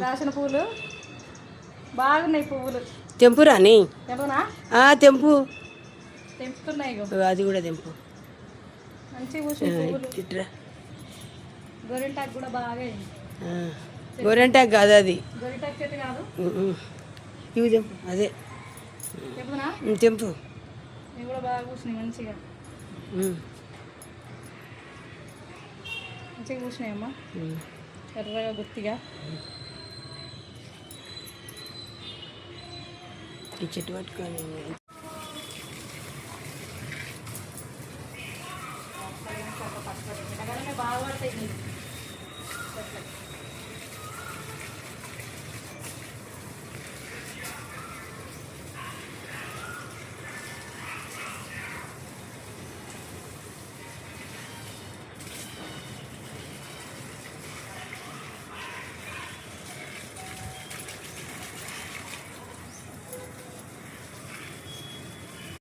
రాసిన పూలు బాగున్నాయి. పువ్వులు తెంపురాని తెంపునా? తెంపు. తెంపుతున్నాయి. అది కూడా తెంపు. మంచిగా పూసినాయి పువ్వులు. ఇట్రా. గోరింటాకు కూడా బాగా అయింది. గోరెంటాకు కాదు అది. గోరింటాకు చెట్టు కాదు. ఇవి తెంపు. అదే తెంపునా? తెంపు. ఇవి కూడా బాగా పూసినాయి. మంచిగా మంచిగా పూసినాయమ్మా. ఎర్రగా గుత్తిగా. ఈ చెట్టు పట్టుకొని బాగా పడతాయి.